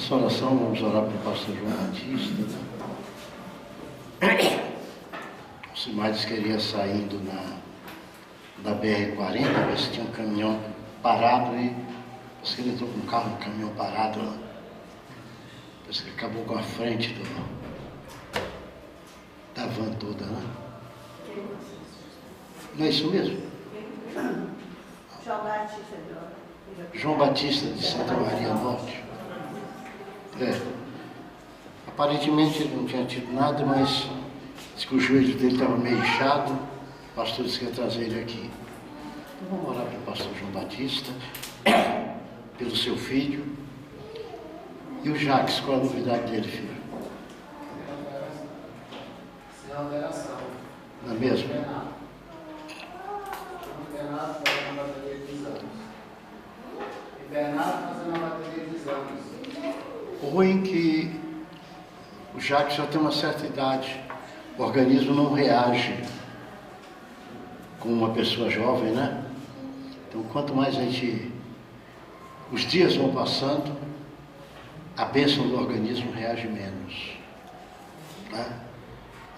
Nessa oração vamos orar para o pastor João Batista. O Simares queria saindo da BR-40, ver se tinha um caminhão parado e parece que ele entrou com um caminhão parado lá. Parece que ele acabou com a frente da van toda, né? Não é isso mesmo? João Batista de Santa Maria Norte. Aparentemente ele não tinha tido nada, mas disse que o joelho dele estava meio inchado. O pastor disse que ia trazer ele aqui. Então vamos orar para o pastor João Batista, pelo seu filho. E o Jacques, qual a novidade dele, filho? Sem alteração. Não é mesmo? Internado fazendo uma bateria de exames. Internado fazendo uma bateria de exames. O ruim é que o Jacques já tem uma certa idade. O organismo não reage como uma pessoa jovem, né? Então, quanto mais os dias vão passando, a bênção do organismo reage menos. Tá?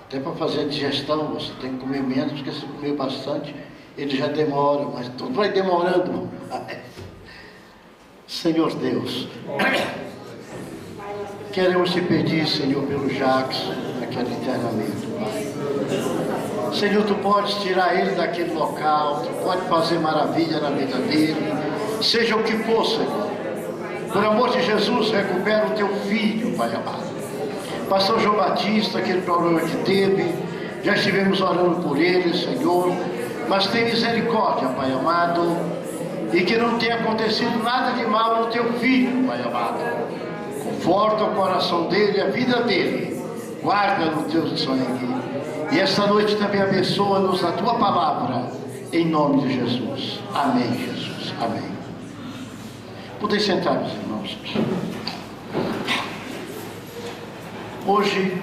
Até para fazer a digestão, você tem que comer menos, porque se comer bastante, ele já demora, mas tudo vai demorando. Senhor Deus, queremos te pedir, Senhor, pelo Jacques, naquele internamento, Pai. Senhor, tu podes tirar ele daquele local, tu pode fazer maravilha na vida dele, seja o que for, Senhor. Por amor de Jesus, recupera o teu filho, Pai amado. Pastor João Batista, aquele problema que teve, já estivemos orando por ele, Senhor, mas tem misericórdia, Pai amado, e que não tenha acontecido nada de mal no teu filho, Pai amado. Conforta o coração dele, a vida dele, guarda no teu sangue. E esta noite também abençoa-nos na tua palavra, em nome de Jesus. Amém, Jesus. Amém. Podem sentar, meus irmãos. Hoje,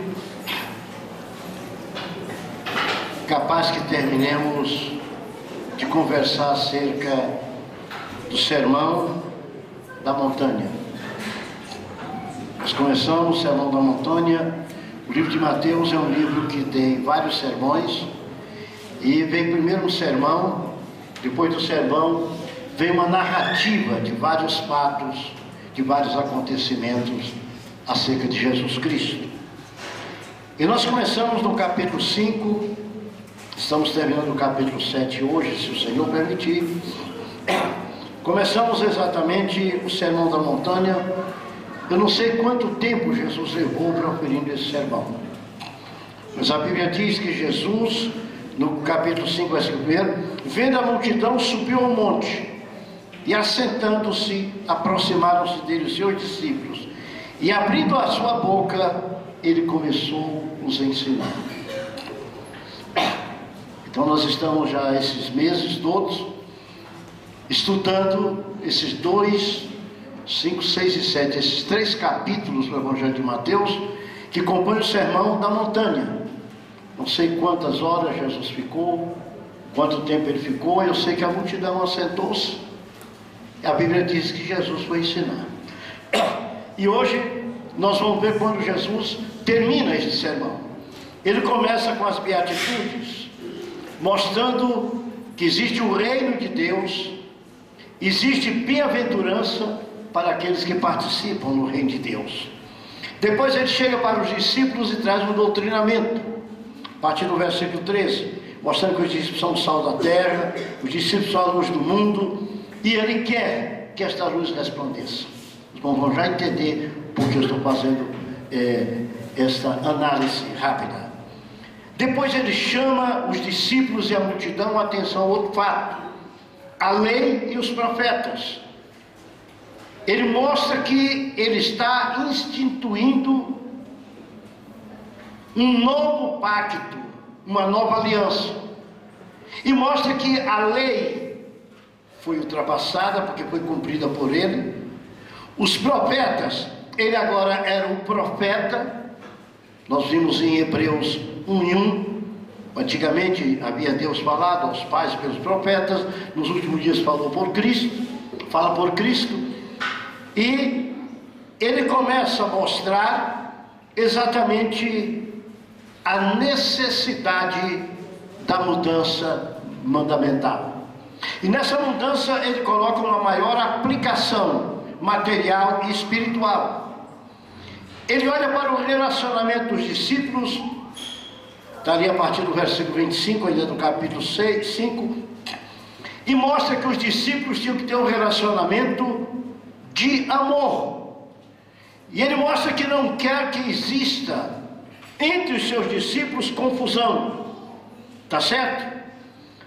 capaz que terminemos de conversar acerca do sermão da montanha. Nós começamos o Sermão da Montanha. O livro de Mateus é um livro que tem vários sermões, e vem primeiro um sermão, depois do sermão vem uma narrativa de vários fatos, de vários acontecimentos acerca de Jesus Cristo. E nós começamos no capítulo 5, estamos terminando o capítulo 7 hoje, se o Senhor permitir. Começamos exatamente o Sermão da Montanha. Eu não sei quanto tempo Jesus levou proferindo esse sermão, mas a Bíblia diz que Jesus, no capítulo 5, versículo 1, vendo a multidão, subiu ao monte, e assentando-se, aproximaram-se dele os seus discípulos, e abrindo a sua boca, ele começou a os ensinar. Então nós estamos já esses meses todos estudando esses 2, 5, 6 e 7, esses 3 capítulos do Evangelho de Mateus, que compõem o Sermão da Montanha. Não sei quantas horas Jesus ficou, quanto tempo ele ficou, eu sei que a multidão assentou-se. A Bíblia diz que Jesus foi ensinar. E hoje nós vamos ver quando Jesus termina este sermão. Ele começa com as beatitudes, mostrando que existe o reino de Deus, existe bem-aventurança para aqueles que participam no reino de Deus. Depois ele chega para os discípulos e traz um doutrinamento, a partir do versículo 13, mostrando que os discípulos são o sal da terra, os discípulos são a luz do mundo, e ele quer que esta luz resplandeça. Os irmãos vão já entender porque eu estou fazendo esta análise rápida. Depois ele chama os discípulos e a multidão a atenção a outro fato: a lei e os profetas. Ele mostra que ele está instituindo um novo pacto, uma nova aliança, e mostra que a lei foi ultrapassada porque foi cumprida por ele. Os profetas, ele agora era um profeta. Nós vimos em Hebreus 1:1, antigamente havia Deus falado aos pais pelos profetas, nos últimos dias falou por Cristo, fala por Cristo. E ele começa a mostrar exatamente a necessidade da mudança mandamental. E nessa mudança ele coloca uma maior aplicação material e espiritual. Ele olha para o relacionamento dos discípulos, está ali a partir do versículo 25, ainda do capítulo 5, e mostra que os discípulos tinham que ter um relacionamento de amor. E ele mostra que não quer que exista entre os seus discípulos confusão. Tá certo?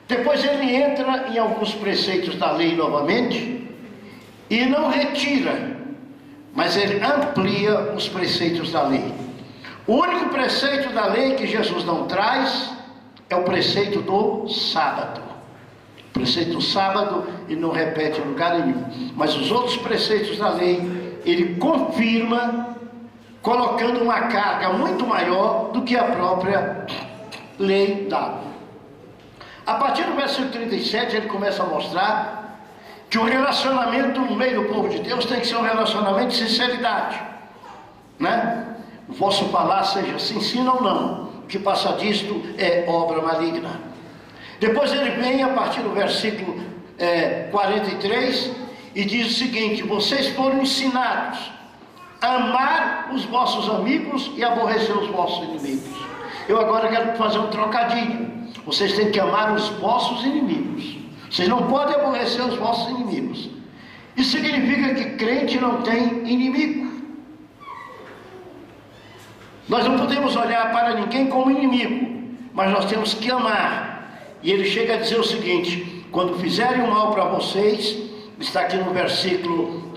Depois ele entra em alguns preceitos da lei novamente e não retira, mas ele amplia os preceitos da lei. O único preceito da lei que Jesus não traz é o preceito do sábado. O preceito do sábado ele não repete em lugar nenhum, mas os outros preceitos da lei ele confirma, colocando uma carga muito maior do que a própria lei dá. A partir do versículo 37 ele começa a mostrar que o relacionamento no meio do povo de Deus tem que ser um relacionamento de sinceridade, né? O vosso falar seja sim, sim ou não, o que passa disto é obra maligna. Depois ele vem a partir do versículo 43 e diz o seguinte: vocês foram ensinados a amar os vossos amigos e aborrecer os vossos inimigos. Eu agora quero fazer um trocadilho. Vocês têm que amar os vossos inimigos. Vocês não podem aborrecer os vossos inimigos. Isso significa que crente não tem inimigo. Nós não podemos olhar para ninguém como inimigo, mas nós temos que amar. E ele chega a dizer o seguinte: quando fizerem o mal para vocês, está aqui no versículo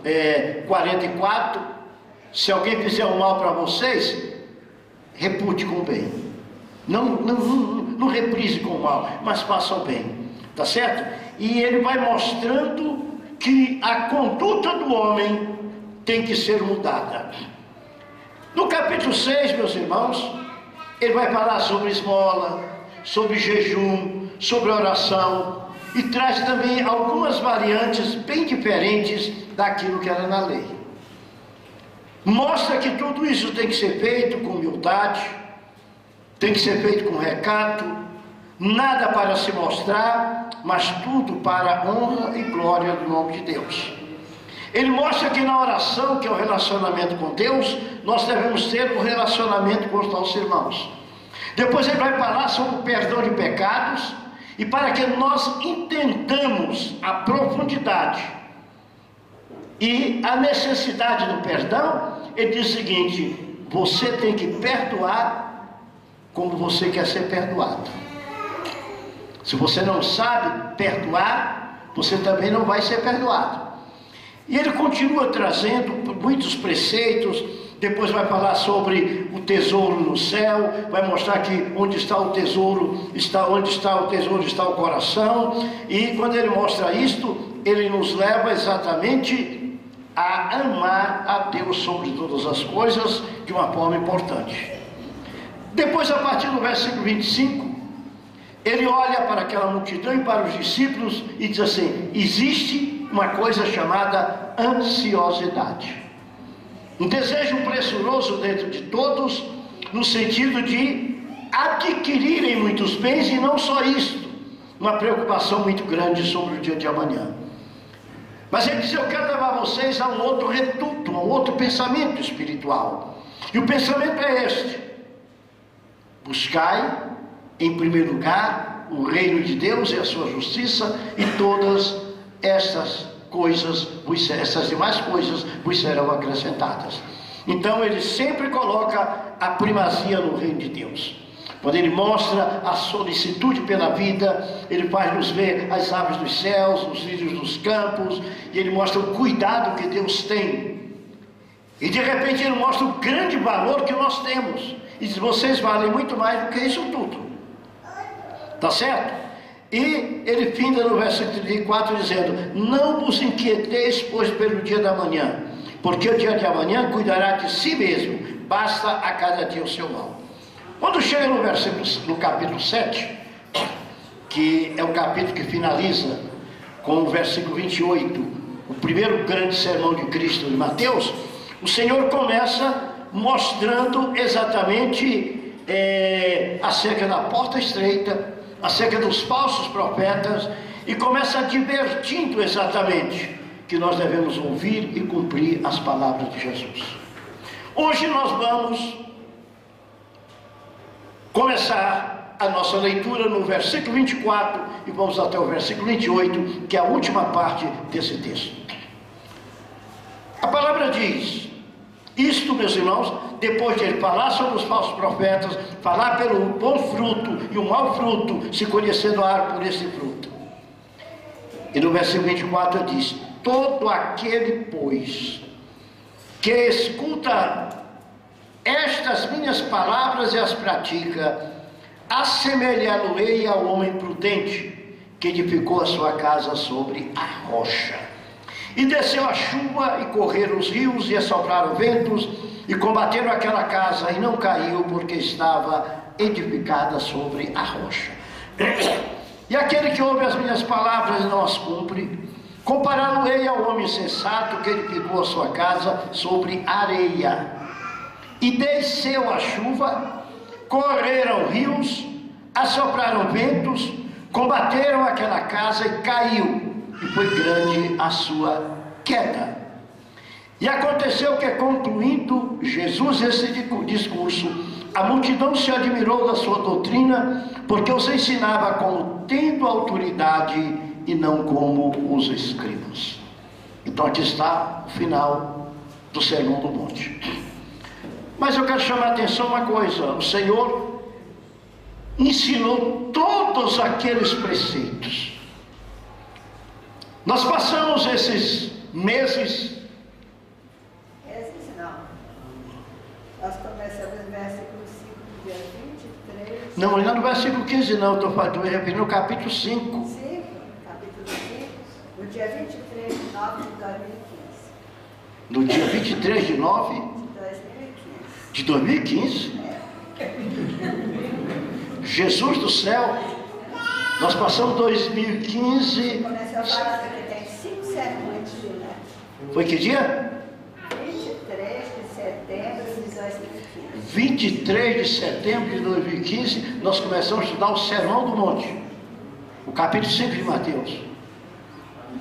44, se alguém fizer o mal para vocês, repute com o bem. Não reprise com o mal, mas faça o bem. Tá certo? E ele vai mostrando que a conduta do homem tem que ser mudada. No capítulo 6, meus irmãos, ele vai falar sobre esmola, sobre jejum, sobre oração, e traz também algumas variantes bem diferentes daquilo que era na lei. Mostra que tudo isso tem que ser feito com humildade, tem que ser feito com recato, nada para se mostrar, mas tudo para a honra e glória do nome de Deus. Ele mostra que na oração, que é o relacionamento com Deus, nós devemos ter um relacionamento com os nossos irmãos. Depois ele vai falar sobre o perdão de pecados, e para que nós entendamos a profundidade e a necessidade do perdão, ele diz o seguinte: você tem que perdoar como você quer ser perdoado. Se você não sabe perdoar, você também não vai ser perdoado. E ele continua trazendo muitos preceitos. Depois vai falar sobre o tesouro no céu, vai mostrar que onde está o tesouro, está o coração. E quando ele mostra isto, ele nos leva exatamente a amar a Deus sobre todas as coisas de uma forma importante. Depois, a partir do versículo 25, ele olha para aquela multidão e para os discípulos e diz assim: existe uma coisa chamada ansiosidade. Um desejo pressuroso dentro de todos, no sentido de adquirirem muitos bens, e não só isto, uma preocupação muito grande sobre o dia de amanhã. Mas ele diz: eu quero levar vocês a um outro reduto, a um outro pensamento espiritual. E o pensamento é este: buscai em primeiro lugar o reino de Deus e a sua justiça, e todas estas coisas, essas demais coisas vos serão acrescentadas. Então ele sempre coloca a primazia no reino de Deus. Quando ele mostra a solicitude pela vida, ele faz nos ver as aves dos céus, os lírios dos campos, e ele mostra o cuidado que Deus tem. E de repente ele mostra o grande valor que nós temos, e diz: vocês valem muito mais do que isso tudo. Tá certo? E ele finda no versículo 34 dizendo: não vos inquieteis, pois, pelo dia da manhã, porque o dia de amanhã cuidará de si mesmo, basta a cada dia o seu mal. Quando chega no capítulo 7, que é o capítulo que finaliza com o versículo 28, o primeiro grande sermão de Cristo em Mateus, O Senhor começa mostrando exatamente acerca da porta estreita, acerca dos falsos profetas, e começa advertindo exatamente que nós devemos ouvir e cumprir as palavras de Jesus. Hoje nós vamos começar a nossa leitura no versículo 24 e vamos até o versículo 28, que é a última parte desse texto. A palavra diz: isto, meus irmãos, depois de ele falar sobre os falsos profetas, falar pelo bom fruto e o mau fruto, se conhecendo a árvore por esse fruto. E no versículo 24 diz: todo aquele, pois, que escuta estas minhas palavras e as pratica, assemelhá-lo-ei ao homem prudente, que edificou a sua casa sobre a rocha. E desceu a chuva, e correram os rios, e assopraram ventos, e combateram aquela casa, e não caiu, porque estava edificada sobre a rocha. E aquele que ouve as minhas palavras e não as cumpre, compará-lo-ei ao homem sensato, que edificou a sua casa sobre areia. E desceu a chuva, correram rios, assopraram ventos, combateram aquela casa e caiu, e foi grande a sua queda. E aconteceu que, concluindo Jesus esse discurso, a multidão se admirou da sua doutrina, porque os ensinava como tendo autoridade e não como os escribas. Então aqui está o final do Sermão do Monte. Mas eu quero chamar a atenção uma coisa: o Senhor ensinou todos aqueles preceitos. Nós passamos esses meses. Não. Nós começamos no versículo 5, dia 23. Não, não é no versículo 15, não. Estou me referindo no capítulo 5. 5, capítulo 5, no dia 23 de 9 de 2015. No dia 23 de 9 de 2015? Jesus do céu! Nós passamos 2015. Começou falando que tem 5 sermões, né? Foi que dia? 23 de setembro de 2015. 23 de setembro de 2015, nós começamos a estudar o Sermão do Monte, o capítulo 5 de Mateus.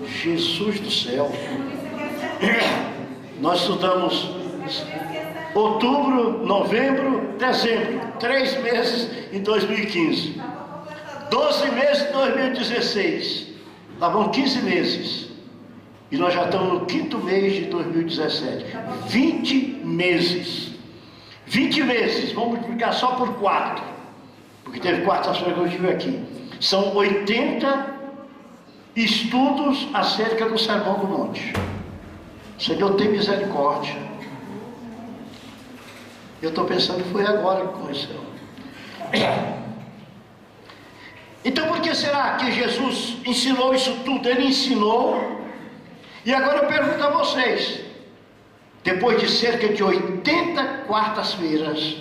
Jesus do céu! Nós estudamos outubro, novembro, dezembro, 3 meses em 2015, 12 meses em 2016, lá vão 15 meses, e nós já estamos no 5º mês de 2017, 20 meses, 20 meses, vamos multiplicar só por 4, porque teve quarta-feira que eu estive aqui, são 80 estudos acerca do Sermão do Monte. O Senhor tem misericórdia. Eu estou pensando que foi agora que começou. Então por que será que Jesus ensinou isso tudo? Ele ensinou. E agora eu pergunto a vocês, depois de cerca de 80 quartas-feiras,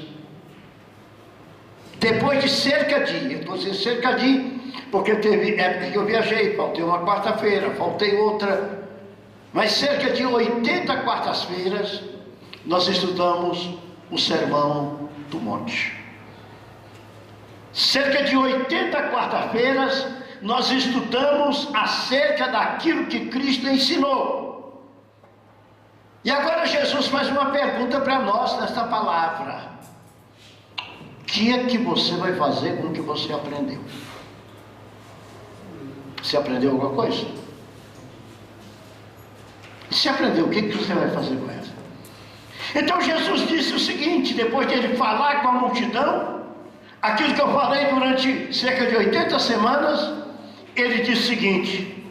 depois de cerca de, eu estou dizendo cerca de, porque teve época que eu viajei, faltei uma quarta-feira, faltei outra, mas cerca de 80 quartas-feiras, nós estudamos o Sermão do Monte. Cerca de 80 quarta-feiras, nós estudamos acerca daquilo que Cristo ensinou. E agora Jesus faz uma pergunta para nós nesta palavra: o que é que você vai fazer com o que você aprendeu? Você aprendeu alguma coisa? Se aprendeu, o que você vai fazer com ela? Então Jesus disse o seguinte, depois de ele falar com a multidão, aquilo que eu falei durante cerca de 80 semanas, ele disse o seguinte: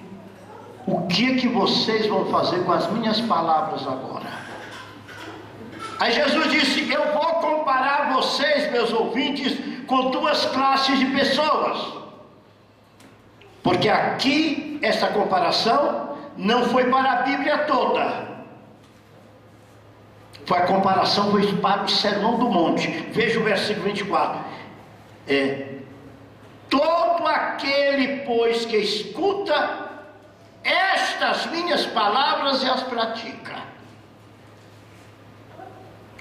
o que é que vocês vão fazer com as minhas palavras agora? Aí Jesus disse: eu vou comparar vocês, meus ouvintes, com 2 classes de pessoas. Porque aqui, essa comparação não foi para a Bíblia toda. A comparação foi para o Sermão do Monte. Veja o versículo 24. Todo aquele, pois, que escuta estas minhas palavras e as pratica.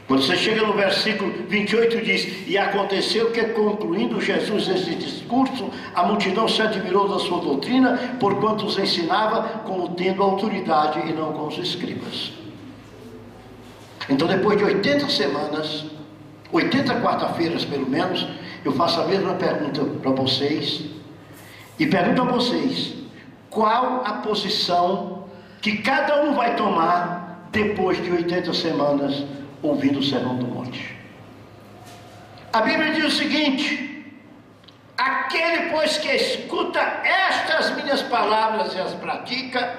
Quando você chega no versículo 28, diz: e aconteceu que, concluindo Jesus esse discurso, a multidão se admirou da sua doutrina, porquanto os ensinava como tendo autoridade e não com os escribas. Então, depois de 80 semanas, 80 quarta-feiras pelo menos, eu faço a mesma pergunta para vocês, e pergunto a vocês: qual a posição que cada um vai tomar depois de 80 semanas ouvindo o Sermão do Monte? A Bíblia diz o seguinte: aquele, pois, que escuta estas minhas palavras e as pratica,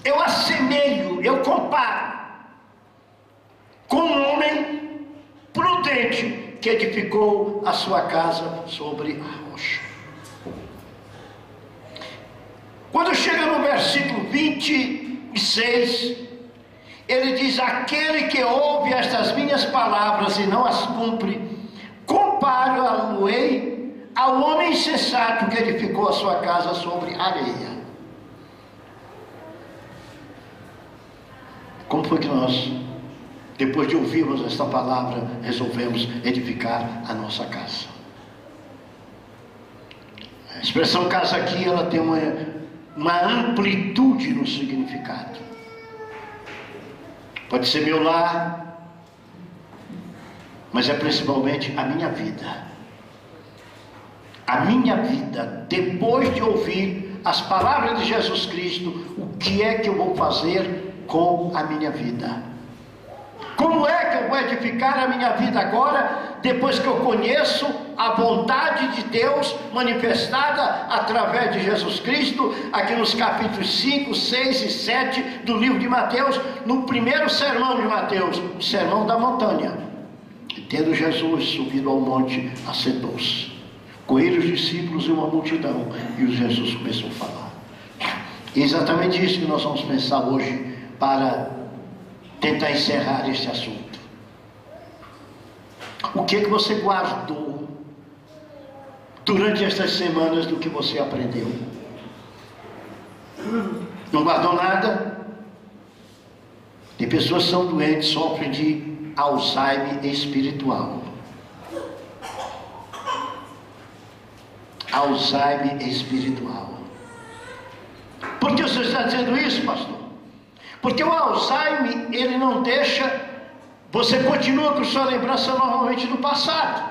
eu assemelho, eu comparo com um homem prudente que edificou a sua casa sobre a rocha. Quando chega no versículo 26, ele diz: aquele que ouve estas minhas palavras e não as cumpre, comparo-o-ei ao homem insensato que edificou a sua casa sobre areia. Como foi que nós, depois de ouvirmos esta palavra, resolvemos edificar a nossa casa? A expressão casa aqui, ela tem uma amplitude no significado. Pode ser meu lar, mas é principalmente a minha vida. A minha vida, depois de ouvir as palavras de Jesus Cristo, o que é que eu vou fazer com a minha vida? Como é que eu vou edificar a minha vida agora, depois que eu conheço a vontade de Deus manifestada através de Jesus Cristo, aqui nos capítulos 5, 6 e 7 do livro de Mateus, no primeiro sermão de Mateus, o sermão da montanha. Tendo Jesus subido ao monte, assentou-se, com ele os discípulos e uma multidão, e o Jesus começou a falar. E é exatamente isso que nós vamos pensar hoje, para tentar encerrar este assunto. O que é que você guardou durante estas semanas do que você aprendeu? Não guardou nada? Tem pessoas que são doentes, sofrem de Alzheimer espiritual. Alzheimer espiritual. Por que você está dizendo isso, pastor? Porque o Alzheimer, ele não deixa, você continua com sua lembrança normalmente do passado.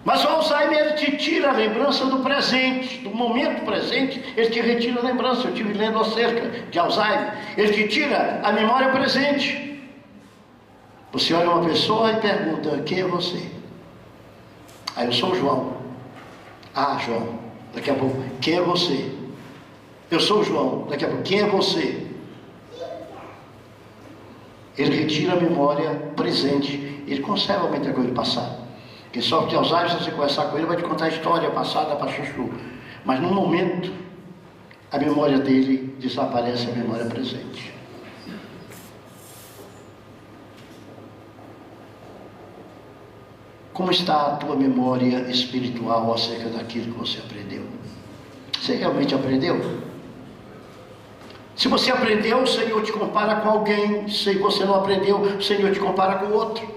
Mas o Alzheimer, ele te tira a lembrança do presente, do momento presente, ele te retira a lembrança. Eu estive lendo acerca de Alzheimer. Ele te tira a memória presente. Você olha uma pessoa e pergunta: quem é você? Aí eu sou o João. Ah, João. Daqui a pouco: quem é você? Eu sou o João. Daqui a pouco: quem é você? Ele retira a memória presente. Ele conserva muita coisa do passado. Quem sofre de Alzheimer, se você conversar com ele, vai te contar a história passada para chuchu. Mas no momento, a memória dele desaparece, a memória presente. Como está a tua memória espiritual acerca daquilo que você aprendeu? Você realmente aprendeu? Se você aprendeu, o Senhor te compara com alguém. Se você não aprendeu, o Senhor te compara com outro.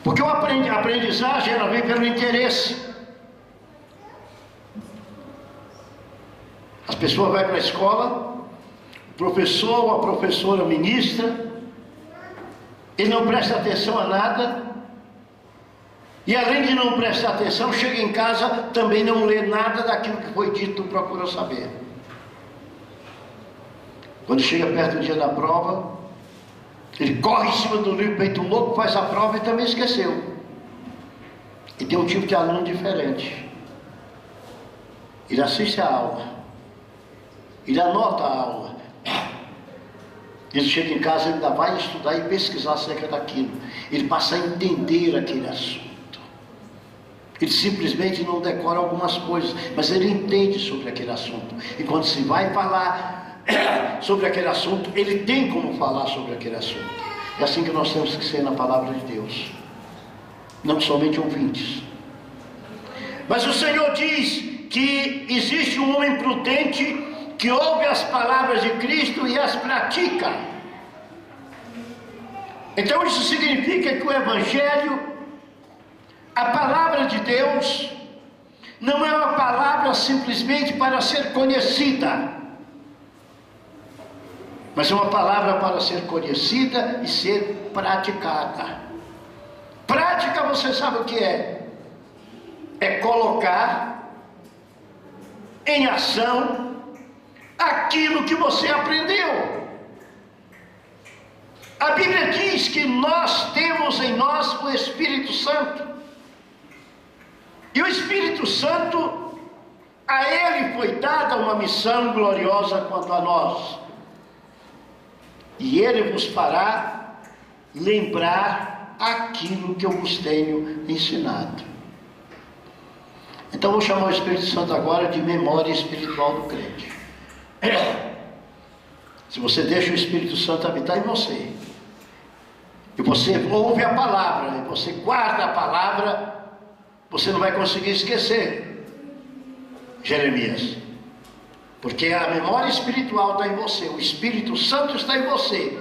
Porque a aprendizagem, ela vem pelo interesse. As pessoas vão para a escola, o professor ou a professora ministra, ele não presta atenção a nada, e além de não prestar atenção, chega em casa, também não lê nada daquilo que foi dito, procura saber. Quando chega perto do dia da prova, ele corre em cima do livro, peito louco, faz a prova e também esqueceu. E tem um tipo de aluno diferente. Ele assiste a aula, ele anota a aula, ele chega em casa, ele ainda vai estudar e pesquisar acerca daquilo. Ele passa a entender aquele assunto. Ele simplesmente não decora algumas coisas, mas ele entende sobre aquele assunto. E quando se vai falar sobre aquele assunto, ele tem como falar sobre aquele assunto. É assim que nós temos que ser na palavra de Deus, não somente ouvintes. Mas o Senhor diz que existe um homem prudente que ouve as palavras de Cristo e as pratica. Então isso significa que o Evangelho, a palavra de Deus, não é uma palavra simplesmente para ser conhecida, mas é uma palavra para ser conhecida e ser praticada. Prática, você sabe o que é? É colocar em ação aquilo que você aprendeu. A Bíblia diz que nós temos em nós o Espírito Santo. E o Espírito Santo, a ele foi dada uma missão gloriosa quanto a nós. E ele vos fará lembrar aquilo que eu vos tenho ensinado. Então vou chamar o Espírito Santo agora de memória espiritual do crente. Se você deixa o Espírito Santo habitar em você, e você ouve a palavra, e você guarda a palavra, você não vai conseguir esquecer Jeremias, porque a memória espiritual está em você, o Espírito Santo está em você,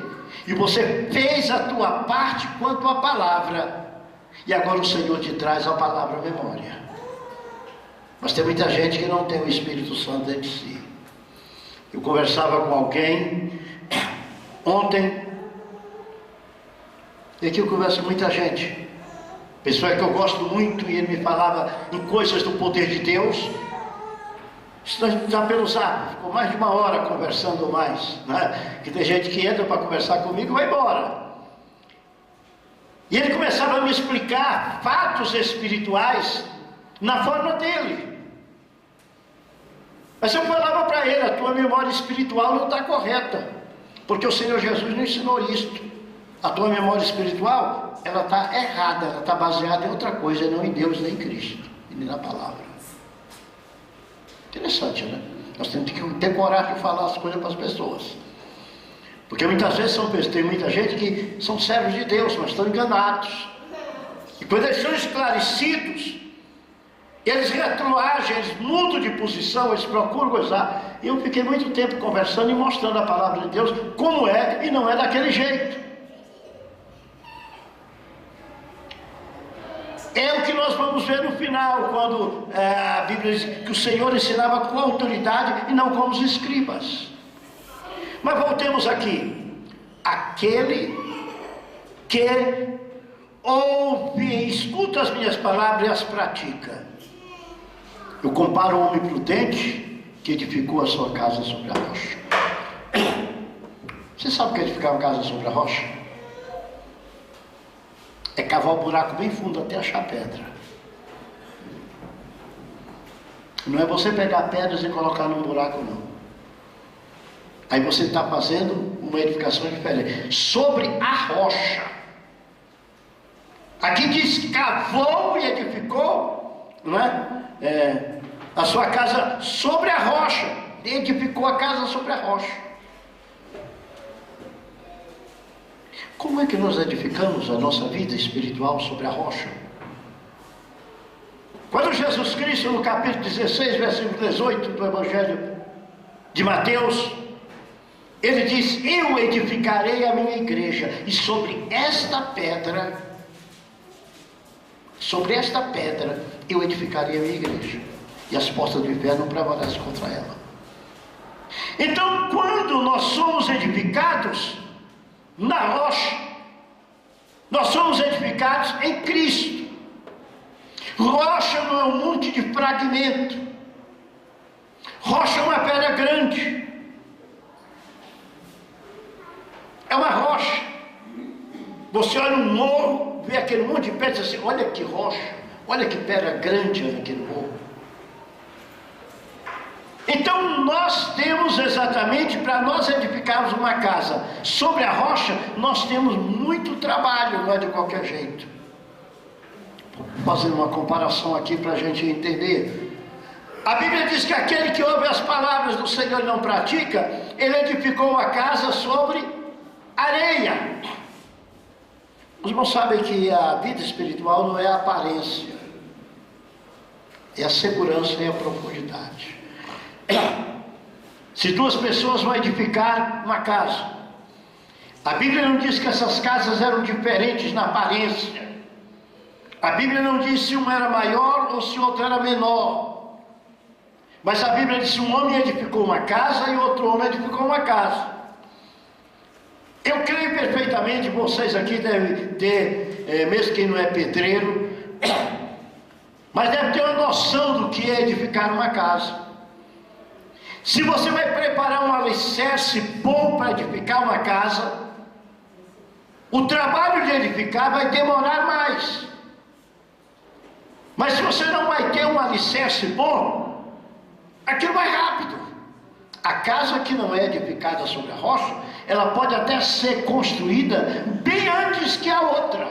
e você fez a tua parte quanto à palavra, e agora o Senhor te traz a palavra à memória. Mas tem muita gente que não tem o Espírito Santo dentro de si. Eu conversava com alguém ontem, e aqui eu converso com muita gente, pessoa que eu gosto muito, e ele me falava em coisas do poder de Deus. Isso já pelo zap, ficou mais de uma hora conversando mais, né? Que tem gente que entra para conversar comigo e vai embora. E ele começava a me explicar fatos espirituais na forma dele. Mas eu falava para ele: a tua memória espiritual não está correta, porque o Senhor Jesus não ensinou isto. A tua memória espiritual, ela está errada, ela está baseada em outra coisa, não em Deus, nem em Cristo, e nem na palavra. Interessante, né? Nós temos que ter coragem de falar as coisas para as pessoas, porque muitas vezes tem muita gente que são servos de Deus, mas estão enganados, e quando eles são esclarecidos, eles retroagem, eles mudam de posição, eles procuram gozar. E eu fiquei muito tempo conversando e mostrando a palavra de Deus como é, e não é daquele jeito. É o que nós vamos ver no final, quando a Bíblia diz que o Senhor ensinava com autoridade e não como os escribas. Mas voltemos aqui. Aquele que ouve e escuta as minhas palavras e as pratica. Eu comparo o homem prudente que edificou a sua casa sobre a rocha. Você sabe o que é edificar uma casa sobre a rocha? É cavar um buraco bem fundo até achar pedra. Não é você pegar pedras e colocar num buraco, não. Aí você está fazendo uma edificação diferente. Sobre a rocha. Aqui diz: cavou e edificou, não é? A sua casa sobre a rocha. Edificou a casa sobre a rocha. Como é que nós edificamos a nossa vida espiritual sobre a rocha? Quando Jesus Cristo, no capítulo 16, versículo 18 do Evangelho de Mateus, ele diz: eu edificarei a minha igreja, e sobre esta pedra eu edificarei a minha igreja, e as portas do inferno não prevalecem contra ela. Então, quando nós somos edificados na rocha, nós somos edificados em Cristo. Rocha não é um monte de fragmento. Rocha é uma pedra grande. É uma rocha. Você olha um morro, vê aquele monte de pedra e diz assim: olha que rocha, olha que pedra grande naquele morro. Então nós temos exatamente, para nós edificarmos uma casa sobre a rocha, nós temos muito trabalho, não é de qualquer jeito. Vou fazer uma comparação aqui para a gente entender. A Bíblia diz que aquele que ouve as palavras do Senhor e não pratica, ele edificou a casa sobre areia. Os irmãos sabem que a vida espiritual não é a aparência, é a segurança e a profundidade. Se duas pessoas vão edificar uma casa, A Bíblia não diz que essas casas eram diferentes na aparência. A Bíblia não diz se uma era maior ou se outra era menor. Mas a Bíblia diz que um homem edificou uma casa e outro homem edificou uma casa. Eu creio perfeitamente, vocês aqui devem ter, mesmo quem não é pedreiro, mas deve ter uma noção do que é edificar uma casa. Se você vai preparar um alicerce bom para edificar uma casa, o trabalho de edificar vai demorar mais. Mas se você não vai ter um alicerce bom, aquilo vai rápido. A casa que não é edificada sobre a rocha, ela pode até ser construída bem antes que a outra.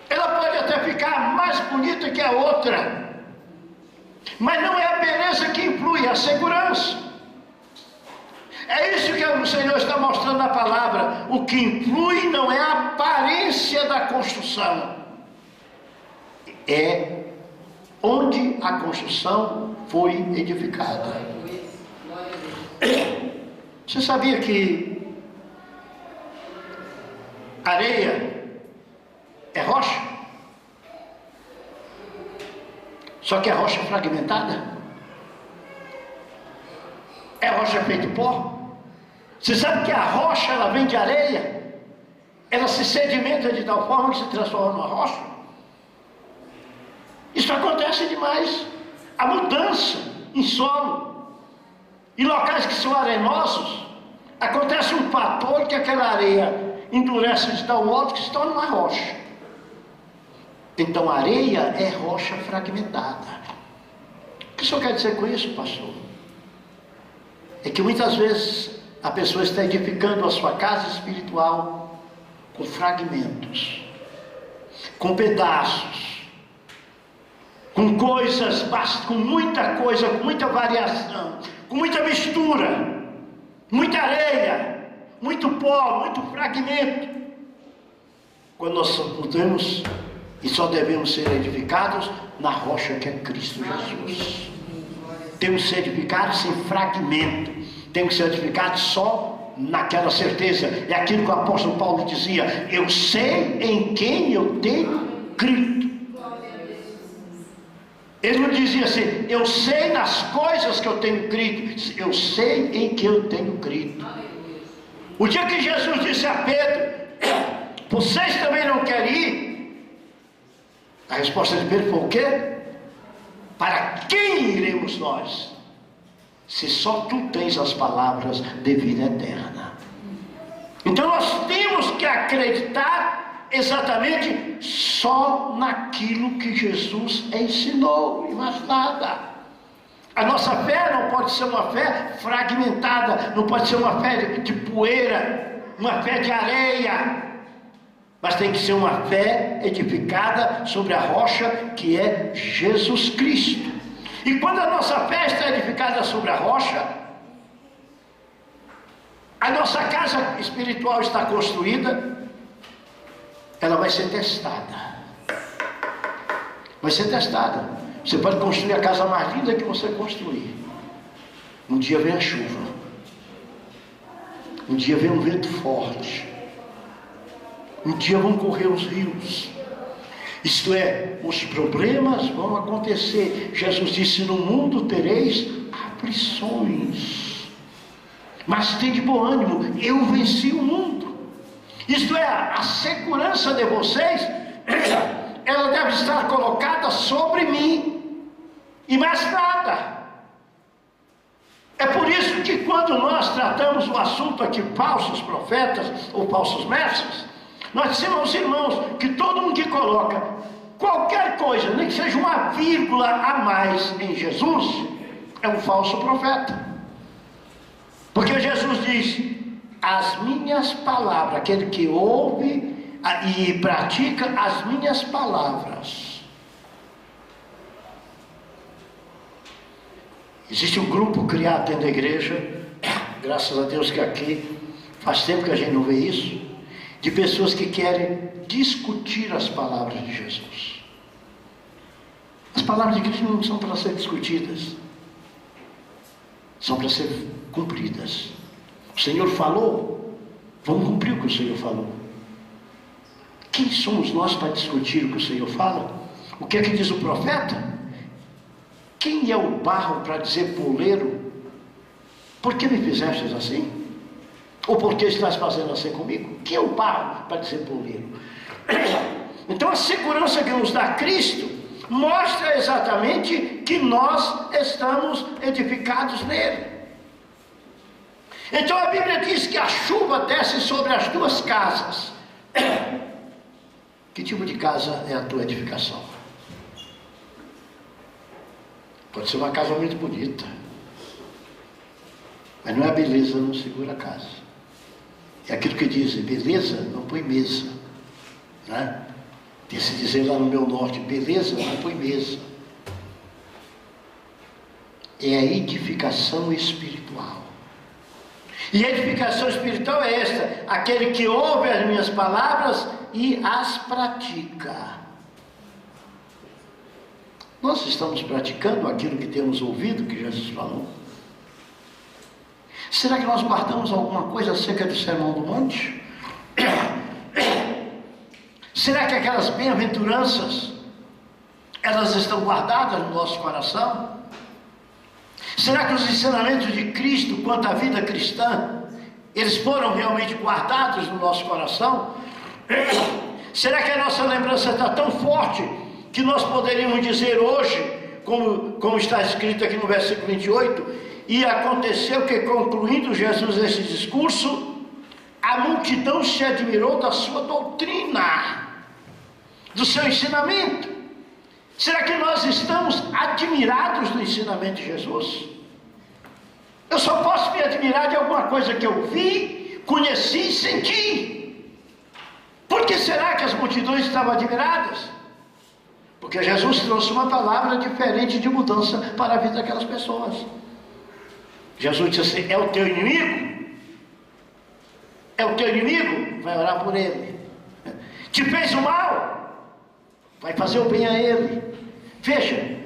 Ela pode até ficar mais bonita que a outra. Mas não é a beleza que influi, é a segurança. É isso que o Senhor está mostrando na palavra. O que influi não é a aparência da construção, é onde a construção foi edificada. Você sabia que areia é rocha? Só que é rocha fragmentada. É rocha feita de pó. Você sabe que a rocha, ela vem de areia, ela se sedimenta de tal forma que se transforma numa rocha. Isso acontece demais. A mudança em solo, em locais que são arenosos, acontece um fator que aquela areia endurece de tal modo que se torna uma rocha. Então a areia é rocha fragmentada. O que o senhor quer dizer com isso, pastor? É que muitas vezes a pessoa está edificando a sua casa espiritual com fragmentos, com pedaços, com coisas, com muita coisa, com muita variação, com muita mistura, muita areia, muito pó, muito fragmento. Quando nós podemos e só devemos ser edificados na rocha que é Cristo Jesus. Temos que ser edificados sem fragmento. Temos que ser edificados só naquela certeza. É aquilo que o apóstolo Paulo dizia: eu sei em quem eu tenho crido. Ele não dizia assim: eu sei nas coisas que eu tenho crido. Eu sei em que eu tenho crido. O dia que Jesus disse a Pedro: vocês também não querem ir? A resposta de Pedro foi o quê? Para quem iremos nós, se só tu tens as palavras de vida eterna? Então nós temos que acreditar exatamente só naquilo que Jesus ensinou, e mais nada. A nossa fé não pode ser uma fé fragmentada, não pode ser uma fé de poeira, uma fé de areia, mas tem que ser uma fé edificada sobre a rocha que é Jesus Cristo. E quando a nossa fé está edificada sobre a rocha, a nossa casa espiritual está construída, ela vai ser testada. Vai ser testada. Você pode construir a casa mais linda que você construir. Um dia vem a chuva. Um dia vem um vento forte. Um dia vão correr os rios. Isto é, os problemas vão acontecer. Jesus disse: no mundo tereis aflições, mas tem de bom ânimo, eu venci o mundo. Isto é, a segurança de vocês, ela deve estar colocada sobre mim, e mais nada. É por isso que quando nós tratamos o assunto aqui, falsos profetas ou falsos mestres, nós dissemos aos irmãos que todo mundo que coloca qualquer coisa, nem que seja uma vírgula a mais em Jesus, é um falso profeta. Porque Jesus diz: as minhas palavras, aquele que ouve e pratica as minhas palavras. Existe um grupo criado dentro da igreja, graças a Deus que aqui faz tempo que a gente não vê isso, de pessoas que querem discutir as palavras de Jesus. As palavras de Cristo não são para ser discutidas, são para ser cumpridas. O Senhor falou, vamos cumprir o que o Senhor falou. Quem somos nós para discutir o que o Senhor fala? O que é que diz o profeta? Quem é o barro para dizer poleiro? Por que me fizestes assim? Ou por que estás fazendo assim comigo? Quem é o barro para dizer poleiro? Então a segurança que nos dá Cristo mostra exatamente que nós estamos edificados nele. Então a Bíblia diz que a chuva desce sobre as duas casas. Que tipo de casa é a tua edificação? Pode ser uma casa muito bonita, mas não é a beleza, não segura a casa. É aquilo que dizem, beleza não põe mesa, né? Tem se dizer lá no meu norte, beleza não põe mesa. É a edificação espiritual. E a edificação espiritual é esta: aquele que ouve as minhas palavras e as pratica. Nós estamos praticando aquilo que temos ouvido, que Jesus falou? Será que nós guardamos alguma coisa acerca do Sermão do Monte? Será que aquelas bem-aventuranças, elas estão guardadas no nosso coração? Será que os ensinamentos de Cristo quanto à vida cristã, eles foram realmente guardados no nosso coração? Será que a nossa lembrança está tão forte que nós poderíamos dizer hoje, como está escrito aqui no versículo 28, e aconteceu que, concluindo Jesus esse discurso, a multidão se admirou da sua doutrina, do seu ensinamento. Será que nós estamos admirados do ensinamento de Jesus? Eu só posso me admirar de alguma coisa que eu vi, conheci e senti. Por que será que as multidões estavam admiradas? Porque Jesus trouxe uma palavra diferente de mudança para a vida daquelas pessoas. Jesus disse assim: é o teu inimigo? É o teu inimigo? Vai orar por ele. Te fez o mal? Vai fazer o bem a ele. Veja,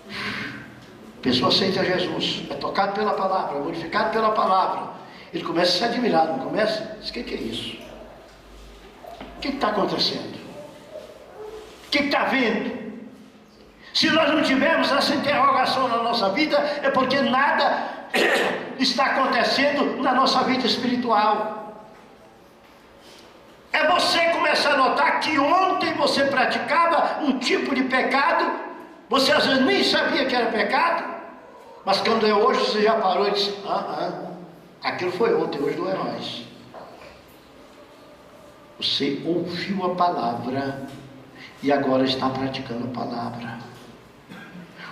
a pessoa aceita Jesus, é tocado pela palavra, é modificado pela palavra. Ele começa a se admirar, não começa? Diz: o que é isso? O que está acontecendo? O que está vendo? Se nós não tivermos essa interrogação na nossa vida, é porque nada está acontecendo na nossa vida espiritual. É você começar a notar que ontem você praticava um tipo de pecado, você às vezes nem sabia que era pecado, mas quando é hoje você já parou e disse: aquilo foi ontem, hoje não é mais. Você ouviu a palavra e agora está praticando a palavra.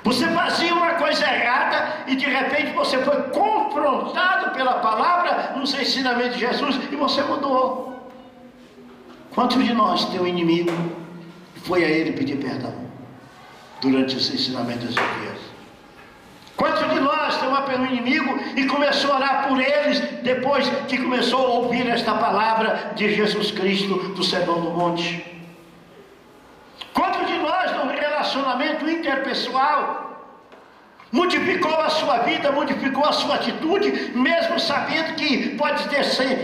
Você fazia uma coisa errada e de repente você foi confrontado pela palavra, nos ensinamentos de Jesus, e você mudou. Quantos de nós tem um inimigo e foi a ele pedir perdão durante esse ensinamento desses dias? Quantos de nós tem um inimigo e começou a orar por eles depois que começou a ouvir esta palavra de Jesus Cristo do Sermão do Monte? Quantos de nós, num relacionamento interpessoal, modificou a sua vida, modificou a sua atitude, mesmo sabendo que pode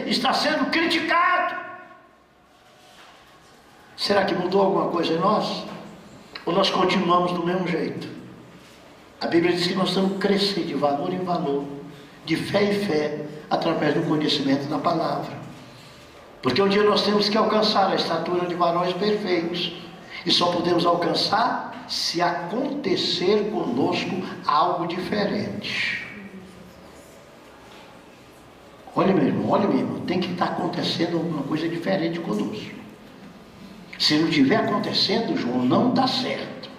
estar sendo criticado? Será que mudou alguma coisa em nós? Ou nós continuamos do mesmo jeito? A Bíblia diz que nós temos que crescer de valor em valor, de fé em fé, através do conhecimento da palavra. Porque um dia nós temos que alcançar a estatura de varões perfeitos, e só podemos alcançar se acontecer conosco algo diferente. Olha, meu irmão, tem que estar acontecendo alguma coisa diferente conosco. Se não estiver acontecendo, João, não dá certo.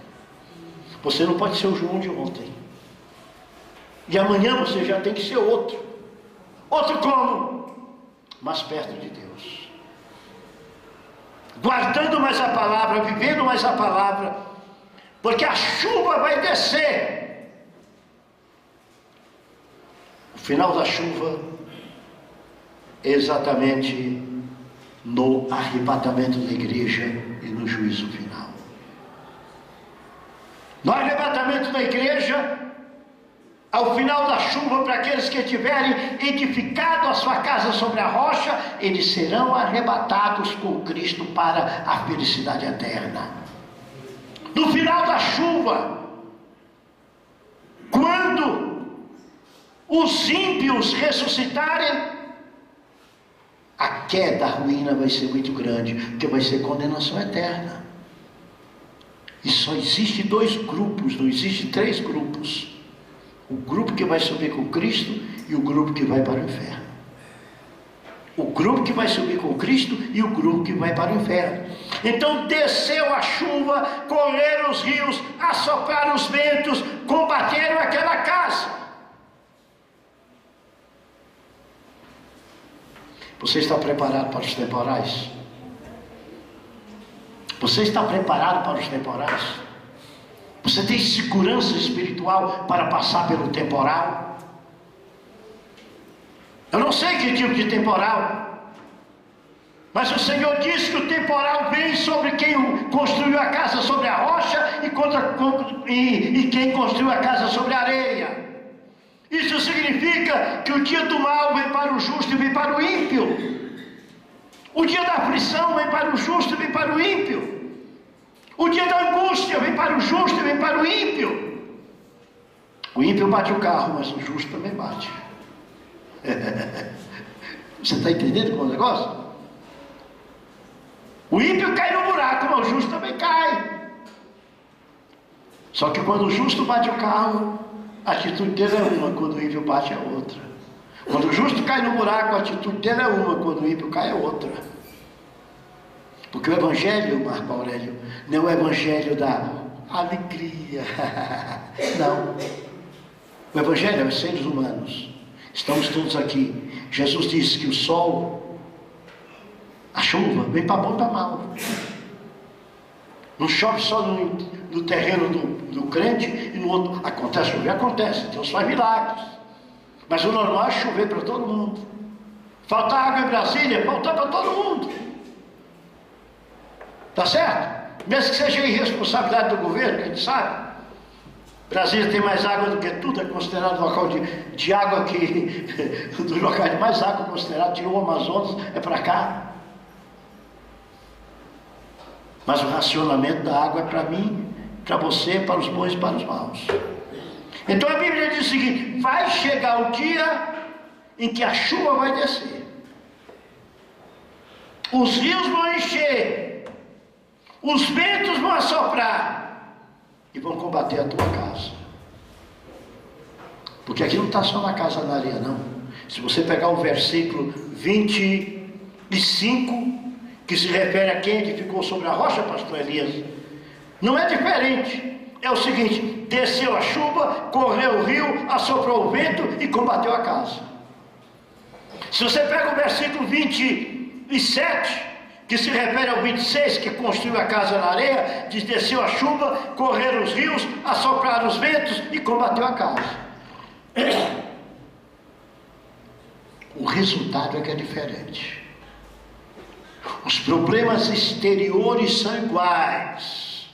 Você não pode ser o João de ontem. E amanhã você já tem que ser outro. Outro como? Mais perto de Deus. Guardando mais a palavra, vivendo mais a palavra. Porque a chuva vai descer. O final da chuva é exatamente no arrebatamento da igreja e no juízo final. No arrebatamento da igreja, ao final da chuva, para aqueles que tiverem edificado a sua casa sobre a rocha, eles serão arrebatados com Cristo para a felicidade eterna. No final da chuva, quando os ímpios ressuscitarem, a queda, a ruína vai ser muito grande, porque vai ser condenação eterna. E só existe 2 grupos, não existe 3 grupos. O grupo que vai subir com Cristo e o grupo que vai para o inferno. O grupo que vai subir com Cristo e o grupo que vai para o inferno. Então desceu a chuva, correram os rios, assopraram os ventos, combateram aquela casa. Você está preparado para os temporais? Você está preparado para os temporais? Você tem segurança espiritual para passar pelo temporal? Eu não sei que tipo de temporal, mas o Senhor disse que o temporal vem sobre quem construiu a casa sobre a rocha e quem construiu a casa sobre a areia. Isso significa que o dia do mal vem para o justo e vem para o ímpio. O dia da aflição vem para o justo e vem para o ímpio. O dia da angústia vem para o justo e vem para o ímpio. O ímpio bate o carro, mas o justo também bate. Você está entendendo qual é o negócio? O ímpio cai no buraco, mas o justo também cai. Só que quando o justo bate o carro, a atitude dele é uma, quando o ímpio bate é outra. Quando o justo cai no buraco, a atitude dele é uma, quando o ímpio cai é outra. Porque o Evangelho, Marco Aurélio, não é o Evangelho da alegria. Não. O Evangelho é os seres humanos. Estamos todos aqui. Jesus disse que o sol, a chuva, vem para bom e para mal. Não chove só no terreno do crente e no outro. Acontece chover, acontece. Deus faz milagres. Mas o normal é chover para todo mundo. Faltar água em Brasília, faltar para todo mundo. Tá certo? Mesmo que seja irresponsabilidade do governo, que a gente sabe. Brasília tem mais água do que tudo, é considerado local de água que dos locais de mais água considerado, tirou o Amazonas, é para cá. Mas o racionamento da água é para mim, para você, para os bons e para os maus. Então a Bíblia diz o seguinte: vai chegar o dia em que a chuva vai descer, os rios vão encher, os ventos vão assoprar e vão combater a tua casa. Porque aqui não está só na casa na areia, não. Se você pegar o versículo 25, que se refere a quem edificou sobre a rocha, pastor Elias, não é diferente. É o seguinte: desceu a chuva, correu o rio, assoprou o vento e combateu a casa. Se você pega o versículo 27, que se refere ao 26, que construiu a casa na areia, diz: desceu a chuva, correram os rios, assopraram os ventos e combateu a casa. O resultado é que é diferente. Os problemas exteriores são iguais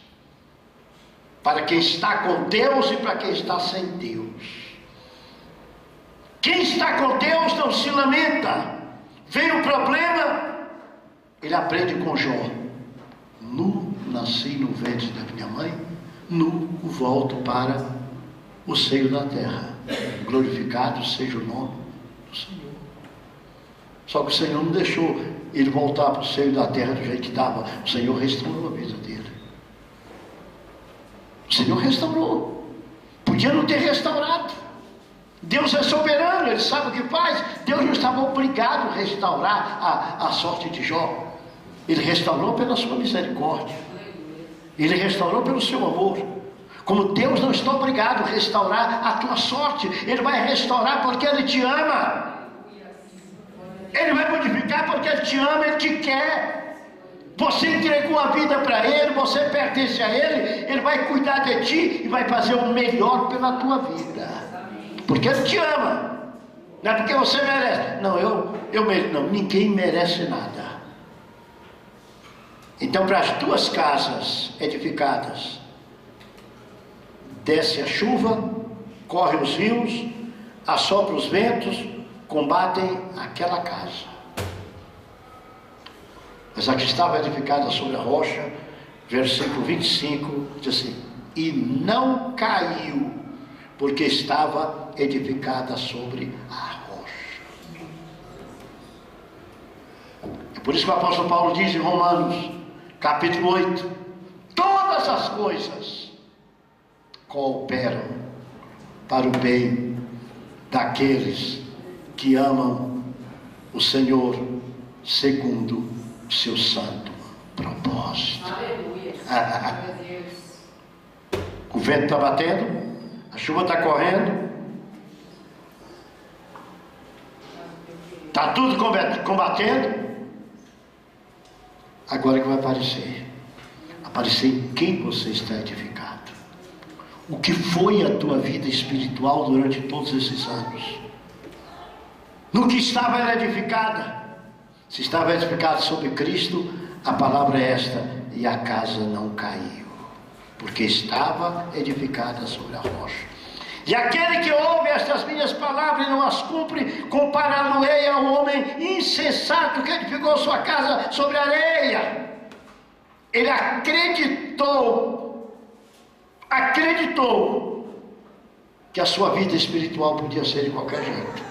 para quem está com Deus e para quem está sem Deus. Quem está com Deus não se lamenta. Vem o problema, ele aprende com Jó: nu nasci no ventre da minha mãe, nu volto para o seio da terra. Glorificado seja o nome do Senhor. Só que o Senhor não deixou ele voltar para o seio da terra do jeito que estava. O Senhor restaurou a vida dele. O Senhor restaurou. Podia não ter restaurado. Deus é soberano, Ele sabe o que faz. Deus não estava obrigado a restaurar a sorte de Jó. Ele restaurou pela sua misericórdia. Ele restaurou pelo seu amor. Como Deus não está obrigado a restaurar a tua sorte, Ele vai restaurar porque Ele te ama. Ele vai modificar porque Ele te ama, Ele te quer. Você entregou a vida para Ele, você pertence a Ele, Ele vai cuidar de ti e vai fazer o melhor pela tua vida. Porque Ele te ama. Não é porque você merece. Não, não, ninguém merece nada. Então, para as tuas casas edificadas, desce a chuva, correm os rios, assopram os ventos, combatem aquela casa. Mas a que estava edificada sobre a rocha, versículo 25, diz assim: e não caiu, porque estava edificada sobre a rocha. É por isso que o apóstolo Paulo diz em Romanos, capítulo 8, todas as coisas cooperam para o bem daqueles que amam o Senhor segundo o seu santo propósito. Aleluia. Meu Deus. O vento está batendo, a chuva está correndo, está tudo combatendo. Agora que vai aparecer em quem você está edificado. O que foi a tua vida espiritual durante todos esses anos? No que estava ela edificada? Se estava edificado sobre Cristo, a palavra é esta: e a casa não caiu, porque estava edificada sobre a rocha. E aquele que ouve estas minhas palavras e não as cumpre, compará-lo-ei ao homem insensato que edificou sua casa sobre a areia. Ele acreditou que a sua vida espiritual podia ser de qualquer jeito.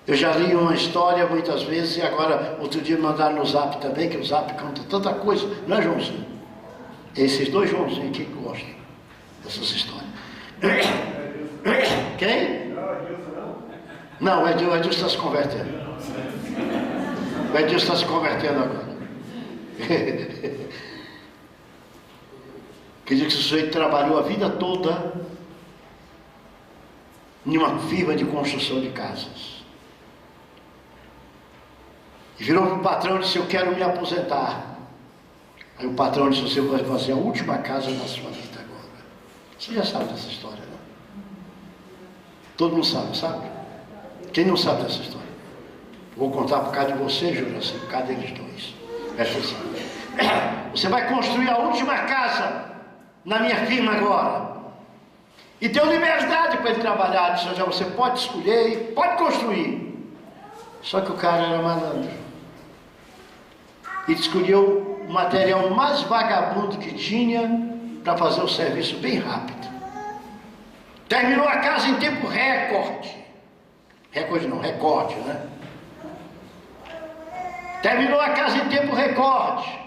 Eu já li uma história muitas vezes, e agora outro dia mandaram no Zap também, que o Zap conta tanta coisa, não é, Joãozinho? Esses dois Joãozinhos aqui que gostam dessas histórias. Quem? Não, o Edilson está se convertendo. O Edilson está se convertendo agora. Quer dizer que esse sujeito trabalhou a vida toda em uma firma de construção de casas. E virou para o patrão e disse: eu quero me aposentar. Aí o patrão disse: você vai fazer a última casa da sua vida agora. Você já sabe dessa história, né? Todo mundo sabe? Quem não sabe dessa história? Vou contar por causa de você, Juraci, por causa deles dois. Presta atenção. Você vai construir a última casa na minha firma agora. E deu liberdade para ele trabalhar. Disse: já você pode escolher e pode construir. Só que o cara era malandro. Ele escolheu o material mais vagabundo que tinha para fazer o serviço bem rápido. Terminou a casa em tempo recorde. Recorde, né? Terminou a casa em tempo recorde.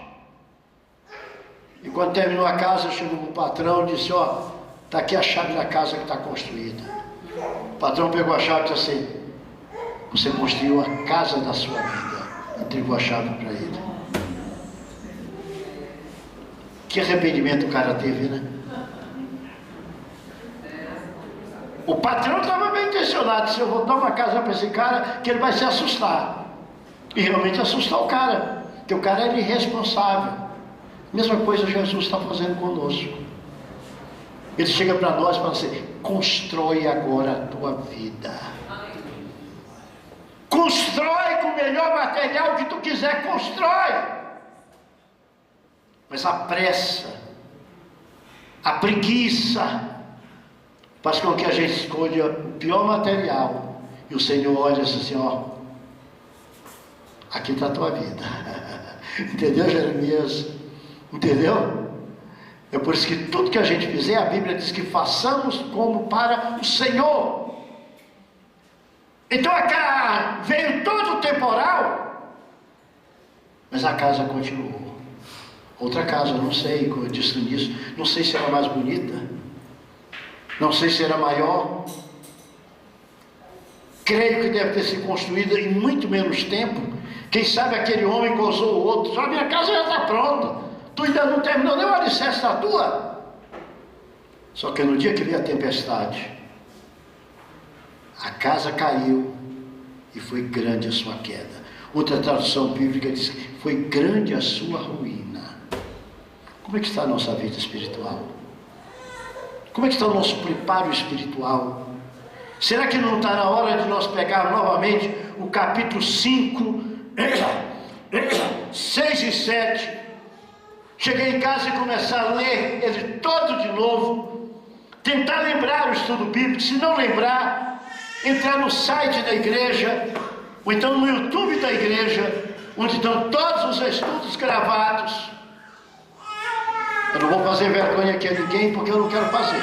E quando terminou a casa, chegou o patrão e disse: ó, está aqui a chave da casa que está construída. O patrão pegou a chave e disse assim: você construiu a casa da sua vida. Entregou a chave para ele. Que arrependimento o cara teve, né? O patrão estava bem intencionado: disse: eu vou dar uma casa para esse cara que ele vai se assustar. E realmente assustou o cara, porque o cara era irresponsável. Mesma coisa Jesus está fazendo conosco. Ele chega para nós e fala assim: constrói agora a tua vida. Constrói com o melhor material que tu quiser, constrói. Mas a pressa, a preguiça faz com que a gente escolha o pior material. E o Senhor olha assim: ó, aqui está a tua vida. Entendeu, Jeremias? Entendeu? É por isso que tudo que a gente fizer, a Bíblia diz que façamos como para o Senhor. Então veio todo o temporal, mas a casa continuou. Outra casa, não sei, como eu disse no início, não sei se era mais bonita, não sei se era maior. Creio que deve ter sido construída em muito menos tempo. Quem sabe aquele homem gozou o outro: a minha casa já está pronta, tu ainda não terminou nem o alicerce da tua. Só que no dia que veio a tempestade, a casa caiu e foi grande a sua queda. Outra tradução bíblica diz que foi grande a sua ruína. Como é que está a nossa vida espiritual? Como é que está o nosso preparo espiritual? Será que não está na hora de nós pegar novamente o capítulo 5, 6 e 7, cheguei em casa e começar a ler ele todo de novo, tentar lembrar o estudo bíblico. Se não lembrar, entrar no site da igreja, ou então no YouTube da igreja, onde estão todos os estudos gravados. Eu não vou fazer vergonha aqui a ninguém, porque eu não quero fazer.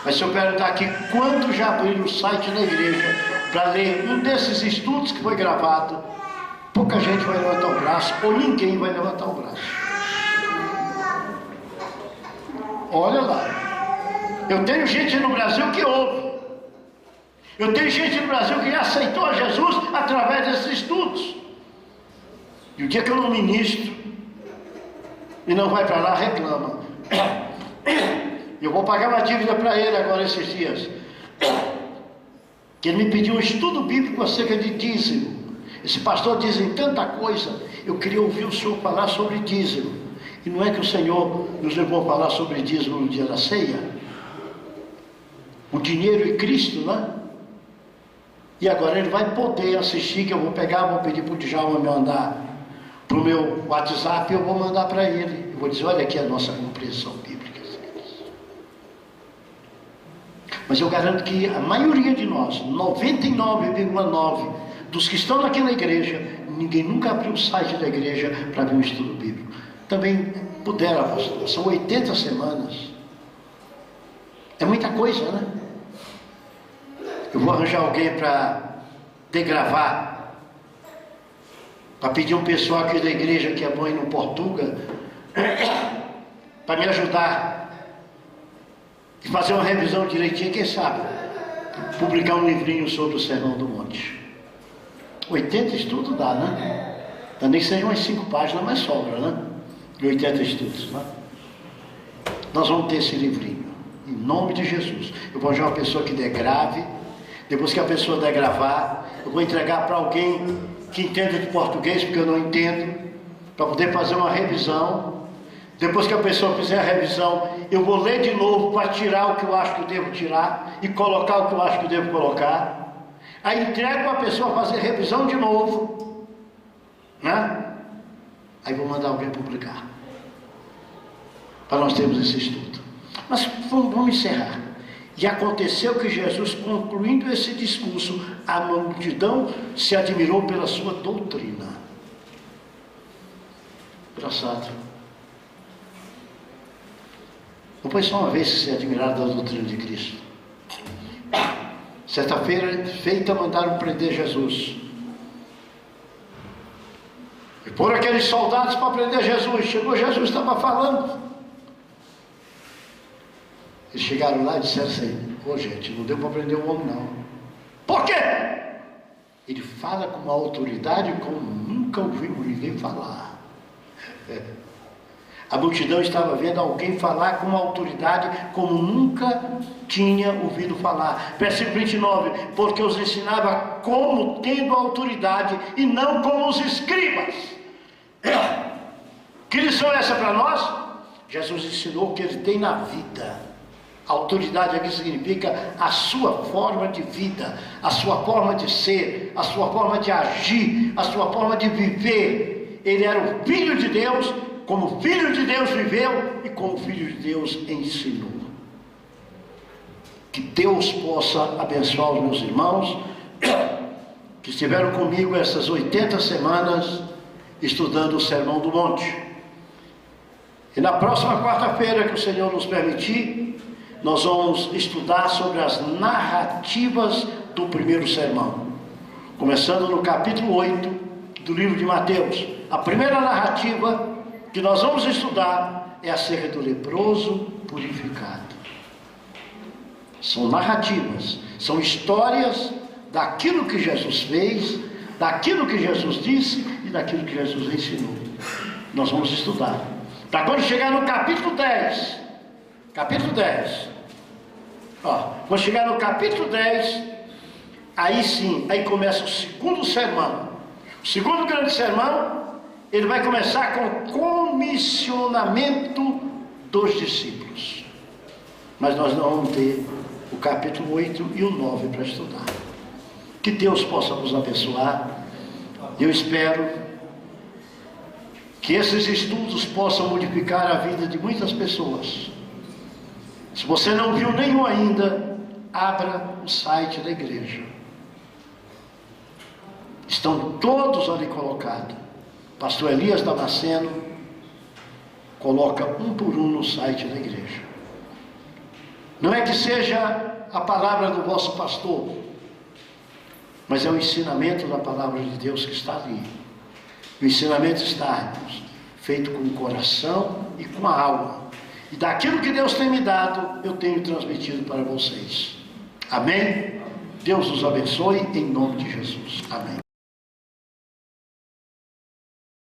Mas se eu perguntar aqui quantos já abriram o site da igreja para ler um desses estudos que foi gravado, pouca gente vai levantar o braço, ou ninguém vai levantar o braço. Olha lá, eu tenho gente no Brasil que ouve, eu tenho gente no Brasil que já aceitou a Jesus através desses estudos. E o dia que eu não ministro e não vai para lá, reclama. Eu vou pagar uma dívida para ele agora esses dias, que ele me pediu um estudo bíblico acerca de dízimo. Esse pastor diz em tanta coisa, eu queria ouvir o senhor falar sobre dízimo. E não é que o Senhor nos levou a falar sobre dízimo no dia da ceia? O dinheiro e Cristo, né? E agora ele vai poder assistir, que eu vou pegar, vou pedir para o Djalma me mandar para o meu WhatsApp, e eu vou mandar para ele. Eu vou dizer, olha aqui a nossa compreensão bíblica. Mas eu garanto que a maioria de nós, 99,9% dos que estão naquela igreja, ninguém nunca abriu o site da igreja para ver um estudo bíblico. Também puderam, pastor. São 80 semanas. É muita coisa, né? Eu vou arranjar alguém para degravar, para pedir um pessoal aqui da igreja que é bom no Portugal, para me ajudar e fazer uma revisão direitinho, quem sabe publicar um livrinho sobre o Sermão do Monte. 80 estudos dá, né? Dá nem que sejam umas 5 páginas, mas sobra, né? De 80 estudos, né? Nós vamos ter esse livrinho, em nome de Jesus. Eu vou arranjar uma pessoa que degrave. Depois que a pessoa degravar, eu vou entregar para alguém que entenda de português, porque eu não entendo, para poder fazer uma revisão. Depois que a pessoa fizer a revisão, eu vou ler de novo para tirar o que eu acho que eu devo tirar e colocar o que eu acho que eu devo colocar. Aí entrego para a pessoa fazer revisão de novo, né? Aí vou mandar alguém publicar, para nós termos esse estudo. Mas vamos encerrar. E aconteceu que Jesus, concluindo esse discurso, a multidão se admirou pela sua doutrina. Engraçado. Não foi só uma vez que se admiraram da doutrina de Cristo. Certa feita mandaram prender Jesus. E por aqueles soldados para prender Jesus. Chegou Jesus, estava falando. Eles chegaram lá e disseram assim, ô gente, não deu para prender o homem não. Por quê? Ele fala com uma autoridade como nunca ouvimos ninguém falar. A multidão estava vendo alguém falar com uma autoridade como nunca tinha ouvido falar. Versículo 29, porque os ensinava como tendo autoridade e não como os escribas. Que lição é essa para nós? Jesus ensinou o que ele tem na vida. A autoridade aqui significa a sua forma de vida, a sua forma de ser, a sua forma de agir, a sua forma de viver. Ele era o Filho de Deus, como Filho de Deus viveu e como Filho de Deus ensinou. Que Deus possa abençoar os meus irmãos que estiveram comigo essas 80 semanas estudando o Sermão do Monte. E na próxima quarta-feira, que o Senhor nos permitir, nós vamos estudar sobre as narrativas do primeiro sermão, começando no capítulo 8 do livro de Mateus. A primeira narrativa que nós vamos estudar é acerca do leproso purificado. São narrativas, são histórias daquilo que Jesus fez, daquilo que Jesus disse e daquilo que Jesus ensinou. Nós vamos estudar. Para quando chegar no capítulo 10, quando chegar no capítulo 10, aí sim, aí começa o segundo sermão. O segundo grande sermão, ele vai começar com o comissionamento dos discípulos. Mas nós não vamos ter o capítulo 8 e o 9 para estudar. Que Deus possa nos abençoar. Eu espero que Que esses estudos possam modificar a vida de muitas pessoas. Se você não viu nenhum ainda, abra o site da igreja. Estão todos ali colocados. Pastor Elias Damasceno coloca um por um no site da igreja. Não é que seja a palavra do vosso pastor, mas é o ensinamento da palavra de Deus que está ali. O ensinamento está, irmãos, feito com o coração e com a alma. E daquilo que Deus tem me dado, eu tenho transmitido para vocês. Amém? Deus os abençoe em nome de Jesus. Amém.